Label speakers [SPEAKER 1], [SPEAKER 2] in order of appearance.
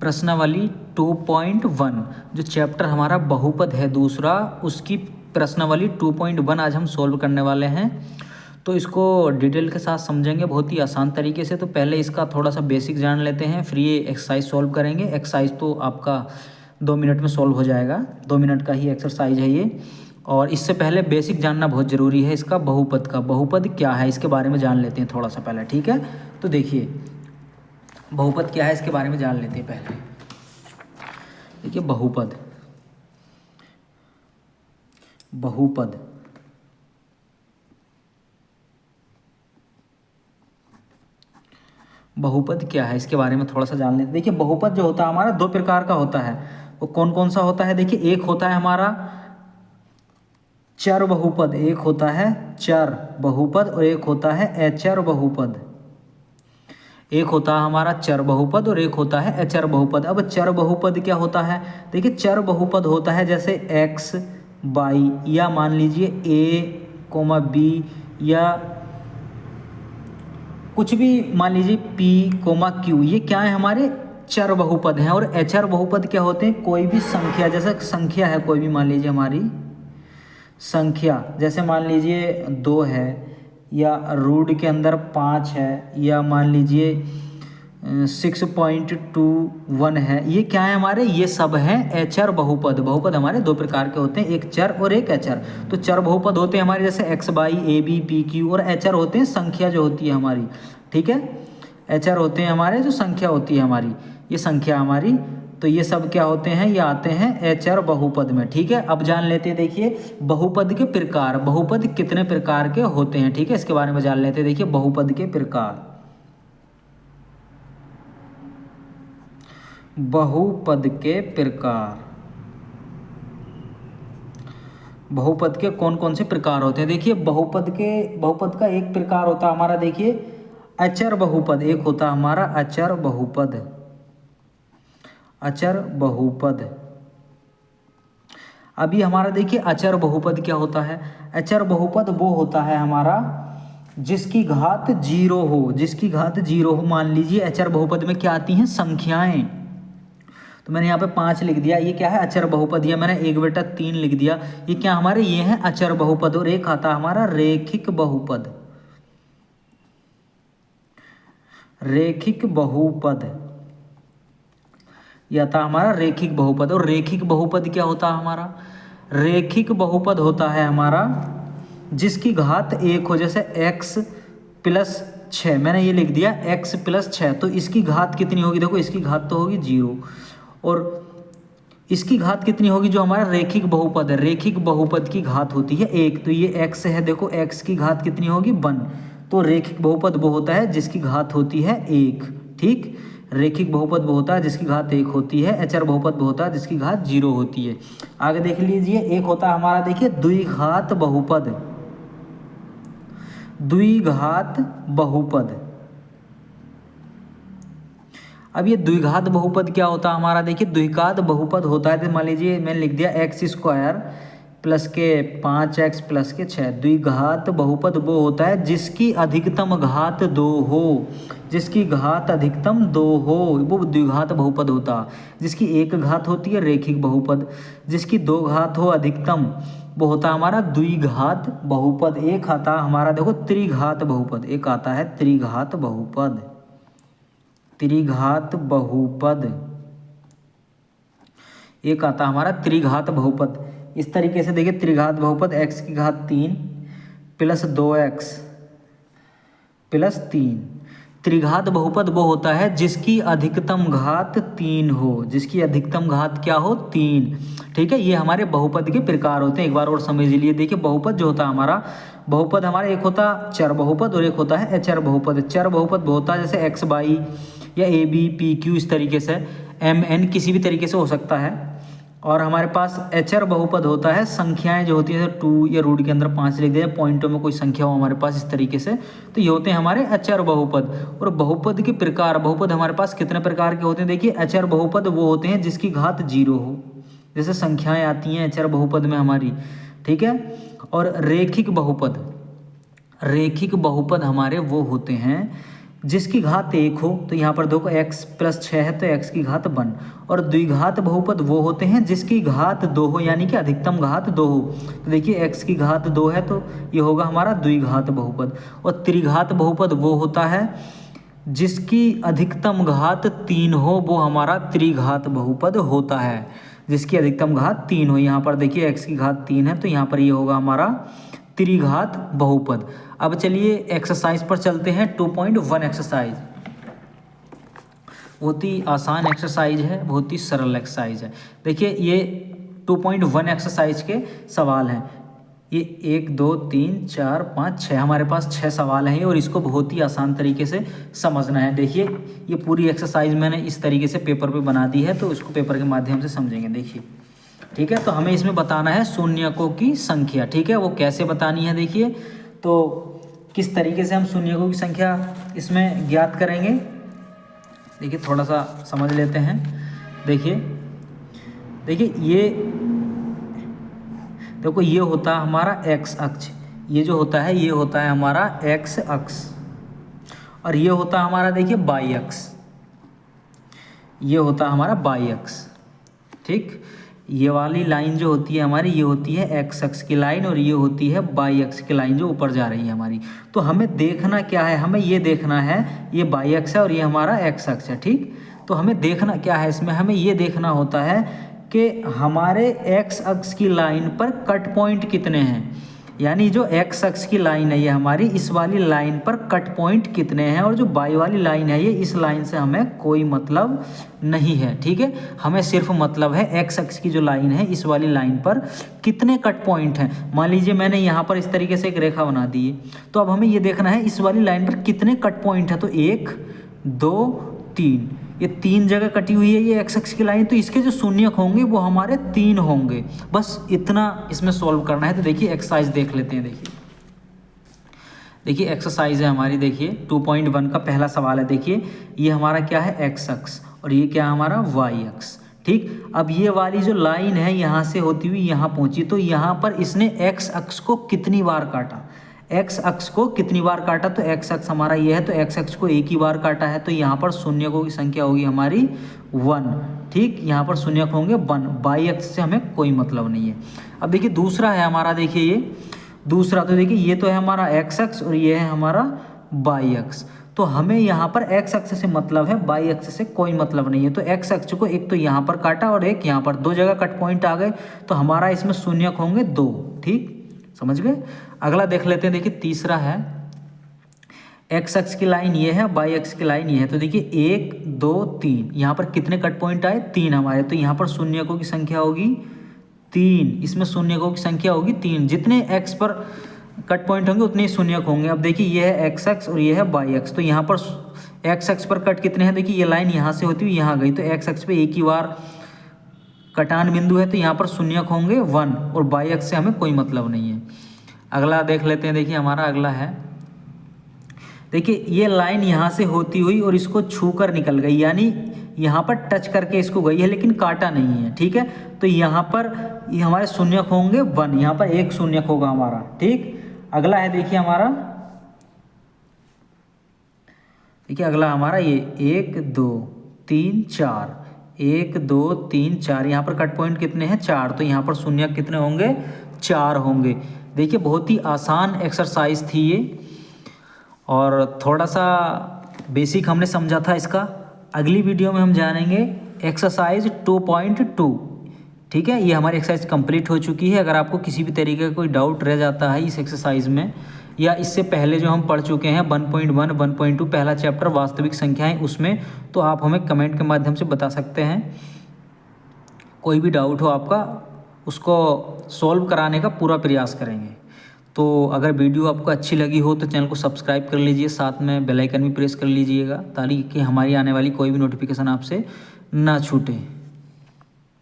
[SPEAKER 1] प्रश्नावली 2.1 जो चैप्टर हमारा बहुपद है दूसरा, उसकी प्रश्नावली 2.1 आज हम सॉल्व करने वाले हैं। तो इसको डिटेल के साथ समझेंगे बहुत ही आसान तरीके से। तो पहले इसका थोड़ा सा बेसिक जान लेते हैं, फिर ये एक्सरसाइज सॉल्व करेंगे। एक्सरसाइज तो आपका 2 मिनट में सॉल्व हो जाएगा, 2 मिनट का ही एक्सरसाइज है ये। और इससे पहले बेसिक जानना बहुत ज़रूरी है इसका, बहुपद का। बहुपद क्या है इसके बारे में जान लेते हैं थोड़ा सा पहले, ठीक है। तो देखिए बहुपद क्या है इसके बारे में जान लेते हैं पहले। देखिए बहुपद, बहुपद बहुपद क्या है इसके बारे में थोड़ा सा जान लेते हैं। देखिए बहुपद जो होता है हमारा 2 प्रकार का होता है। वो कौन कौन सा होता है? देखिए एक होता है हमारा चर बहुपद, एक होता है चर बहुपद और एक होता है अचर बहुपद। एक होता है हमारा चर बहुपद और एक होता है अचर बहुपद। अब चर बहुपद क्या होता है? देखिए चर बहुपद होता है जैसे x y, या मान लीजिए a, b, या कुछ भी मान लीजिए p, q। ये क्या है? हमारे चर बहुपद हैं। और अचर बहुपद क्या होते हैं? कोई भी संख्या, जैसे संख्या है कोई भी, मान लीजिए हमारी संख्या, जैसे मान लीजिए 2 है, या रूट के अंदर 5 है, या मान लीजिए 6.21 है। ये क्या है हमारे? ये सब हैं अचर बहुपद। बहुपद हमारे 2 प्रकार के होते हैं, एक चर और एक अचर। तो चर बहुपद होते हैं हमारे जैसे x y a b p q, और अचर होते हैं संख्या जो होती है हमारी, ठीक है। अचर होते हैं हमारे जो संख्या होती है हमारी, ये संख्या हमारी। तो ये सब क्या होते हैं? ये आते हैं अचर बहुपद में, ठीक है। अब जान लेते हैं, देखिए बहुपद के प्रकार, बहुपद कितने प्रकार के होते हैं, ठीक है। इसके बारे में जान लेते हैं। देखिए बहुपद के प्रकार, बहुपद के प्रकार, बहुपद के कौन कौन से प्रकार होते हैं? देखिए बहुपद का एक प्रकार होता है हमारा, देखिए अचर बहुपद। एक होता है हमारा अचर बहुपद, अचर बहुपद। अभी हमारा देखिए अचर बहुपद क्या होता है? अचर बहुपद वो होता है हमारा जिसकी घात 0 हो, जिसकी घात 0 हो। मान लीजिए अचर बहुपद में क्या आती हैं? संख्याएं। तो मैंने यहाँ पे 5 लिख दिया, ये क्या है? अचर बहुपद। या मैंने 1/3 लिख दिया, ये क्या हमारे? ये है अचर बहुपद। और एक आता हमारा रेखिक बहुपद, रेखिक बहुपद। यह था हमारा रेखिक बहुपद। और रेखिक बहुपद क्या होता है हमारा? रेखिक बहुपद होता है हमारा जिसकी घात 1 हो, जैसे x + 6। मैंने ये लिख दिया x + 6। तो इसकी घात कितनी होगी? देखो इसकी घात तो होगी 0, और इसकी घात कितनी होगी? जो हमारा रेखिक बहुपद है, रेखिक बहुपद की घात होती है 1। तो ये x है, देखो x की घात कितनी होगी? 1। तो रेखिक बहुपद वो होता है जिसकी घात होती है 1, ठीक। रेखिक बहुपद वो होता है जिसकी घात 1 होती है। अचर बहुपद वो होता है जिसकी घात 0 होती है। आगे देख लीजिए, एक होता है हमारा देखिए द्विघात बहुपद, द्विघात बहुपद। अब ये द्विघात बहुपद क्या होता है हमारा? देखिए द्विघात बहुपद होता है, तो मान लीजिए मैंने लिख दिया x² + के 5x + के 6। द्विघात बहुपद वो होता है जिसकी अधिकतम घात 2 हो, जिसकी घात अधिकतम 2 हो, वो द्विघात बहुपद होता। जिसकी 1 घात होती है रेखिक बहुपद, जिसकी 2 घात हो अधिकतम, वो होता हमारा द्विघात बहुपद। एक आता हमारा देखो त्रिघात बहुपद, एक आता है त्रिघात बहुपद, त्रिघात बहुपद। एक आता हमारा त्रिघात बहुपद। इस तरीके से देखिए त्रिघात बहुपद, x की घात 3 + 2x + 3। त्रिघात बहुपद वो होता है जिसकी अधिकतम घात 3 हो, जिसकी अधिकतम घात क्या हो? 3, ठीक है। ये हमारे बहुपद के प्रकार होते हैं। एक बार और समझ लीजिए, देखिए बहुपद जो होता है हमारा, बहुपद हमारा एक होता चर बहुपद और एक होता है अचर बहुपद। चर बहुपद वो होता है जैसे x y या a b p q, इस तरीके से m n किसी भी तरीके से हो सकता है। और हमारे पास अचर बहुपद होता है संख्याएं जो होती है 2, या रूट के अंदर 5 लिख दिया, पॉइंटों में कोई संख्या हो हमारे पास इस तरीके से, तो ये होते हैं हमारे अचर बहुपद। और बहुपद के प्रकार, बहुपद हमारे पास कितने प्रकार के होते हैं? देखिए अचर बहुपद वो होते हैं जिसकी घात 0 हो, जैसे संख्याएं आती हैं अचर बहुपद में हमारी, ठीक है। और रेखिक बहुपद, रेखिक बहुपद हमारे वो होते हैं जिसकी घात 1 हो, तो यहाँ पर देखो x + 6 है तो x की घात 1, और द्विघात बहुपद वो होते हैं जिसकी घात 2 हो, यानी कि अधिकतम घात 2 हो। तो देखिए x की घात 2 है तो ये होगा हमारा द्विघात बहुपद, और त्रिघात बहुपद वो होता है जिसकी अधिकतम घात 3 हो, वो हमारा त्रिघात बहुपद होता है, जिसकी अधिकतम घात 3 हो। यहाँ पर देखिए x की घात 3 है तो यहाँ पर ये होगा हमारा त्रिघात बहुपद। अब चलिए एक्सरसाइज पर चलते हैं। 2.1 एक्सरसाइज बहुत ही आसान एक्सरसाइज है, बहुत ही सरल एक्सरसाइज है। देखिए ये 2.1 एक्सरसाइज के सवाल हैं। ये 1 2 3 4 5 6 हमारे पास 6 सवाल हैं और इसको बहुत ही आसान तरीके से समझना है। देखिए ये पूरी एक्सरसाइज मैंने इस तरीके से पेपर पे बना दी है, तो इसको पेपर के माध्यम से समझेंगे। देखिए ठीक है, तो हमें इसमें बताना है शून्यकों की संख्या। ठीक है, वो कैसे बतानी है देखिए, तो किस तरीके से हम शून्यकों की संख्या इसमें ज्ञात करेंगे। देखिए थोड़ा सा समझ लेते हैं। देखिए ये देखो ये होता है हमारा x अक्ष, ये जो होता है ये होता है हमारा x अक्ष, और ये होता है हमारा देखिए y अक्ष, ये होता है हमारा y अक्ष। ठीक, ये वाली लाइन जो होती है हमारी ये होती है x अक्ष की लाइन, और ये होती है y अक्ष की लाइन जो ऊपर जा रही है हमारी। तो हमें देखना क्या है, हमें ये देखना है, ये y अक्ष है और ये हमारा x अक्ष है। ठीक, तो हमें देखना क्या है इसमें, हमें ये देखना होता है कि हमारे x अक्ष की लाइन पर कट पॉइंट कितने हैं, यानी जो x अक्ष की लाइन है ये हमारी, इस वाली लाइन पर कट पॉइंट कितने हैं, और जो y वाली लाइन है ये इस लाइन से हमें कोई मतलब नहीं है। ठीक है, हमें सिर्फ मतलब है x अक्ष की जो लाइन है इस वाली लाइन पर कितने कट पॉइंट हैं। मान लीजिए मैंने यहाँ पर इस तरीके से एक रेखा बना दी है, तो अब हमें ये देखना है इस वाली लाइन पर कितने कट पॉइंट है। तो 1 2 3, ये 3 जगह कटी हुई है ये x अक्ष की लाइन, तो इसके जो शून्यक होंगे वो हमारे 3 होंगे। बस इतना इसमें सॉल्व करना है। तो देखिए एक्सरसाइज देख लेते हैं। देखिए एक्सरसाइज है हमारी, देखिए 2.1 का पहला सवाल है। देखिए ये हमारा क्या है x अक्ष, और ये क्या हमारा y अक्ष। ठीक, अब ये वाली जो लाइन है यहाँ से होती हुई यहाँ पहुँची, तो यहाँ पर इसने x अक्ष को कितनी बार काटा, x अक्ष को कितनी बार काटा, तो x अक्ष हमारा ये है, तो x अक्ष को एक ही बार काटा है, तो यहाँ पर शून्यकों की संख्या होगी हमारी 1। ठीक, यहाँ पर शून्यक होंगे 1, y अक्ष से हमें कोई मतलब नहीं है। अब देखिए दूसरा है हमारा, देखिए ये दूसरा, तो देखिए ये तो है हमारा x अक्ष और ये है हमारा y अक्ष, तो हमें यहाँ पर x अक्ष से मतलब है, y अक्ष से कोई मतलब नहीं है। तो x अक्ष को एक तो यहाँ पर काटा और एक यहाँ पर, 2 जगह कट पॉइंट आ गए, तो हमारा इसमें शून्यक होंगे 2। ठीक, समझ गए। अगला देख लेते हैं। देखिए तीसरा है, x अक्ष की लाइन ये है, y अक्ष की लाइन ये है, तो देखिए 1 2 3, यहाँ पर कितने कट पॉइंट आए, 3 हमारे, तो यहाँ पर शून्यकों की संख्या होगी 3, इसमें शून्यकों की संख्या होगी 3। जितने x पर कट पॉइंट होंगे उतने ही शून्यक होंगे। अब देखिए ये है x अक्ष और ये है y अक्ष, तो यहाँ पर x अक्ष पर कट कितने हैं, देखिए ये लाइन यहाँ से होती हुई यहाँ गई, तो x अक्ष पे एक ही बार कटान बिंदु है, तो यहाँ पर शून्यक होंगे 1, और y अक्ष से हमें कोई मतलब नहीं है। अगला देख लेते हैं। देखिए हमारा अगला है, देखिए ये लाइन यहाँ से होती हुई और इसको छू कर निकल गई, यानी यहाँ पर टच करके इसको गई है लेकिन काटा नहीं है। ठीक है, तो यहाँ पर ये हमारे शून्यक होंगे 1, यहाँ पर एक शून्यक होगा हमारा। ठीक, अगला है देखिए हमारा, देखिए अगला हमारा ये 1 2 3 4, 1 2 3 4, यहाँ पर कट पॉइंट कितने हैं, 4, तो यहाँ पर शून्यक कितने होंगे, 4 होंगे। देखिए बहुत ही आसान एक्सरसाइज थी ये, और थोड़ा सा बेसिक हमने समझा था इसका। अगली वीडियो में हम जानेंगे एक्सरसाइज 2.2। ठीक है, ये हमारी एक्सरसाइज कंप्लीट हो चुकी है। अगर आपको किसी भी तरीके का कोई डाउट रह जाता है इस एक्सरसाइज में, या इससे पहले जो हम पढ़ चुके हैं 1.1 1.2 पहला चैप्टर वास्तविक संख्याएं, उसमें, तो आप हमें कमेंट के माध्यम से बता सकते हैं। कोई भी डाउट हो आपका, उसको सॉल्व कराने का पूरा प्रयास करेंगे। तो अगर वीडियो आपको अच्छी लगी हो तो चैनल को सब्सक्राइब कर लीजिए, साथ में बेल आइकन भी प्रेस कर लीजिएगा, ताकि हमारी आने वाली कोई भी नोटिफिकेशन आपसे ना छूटे।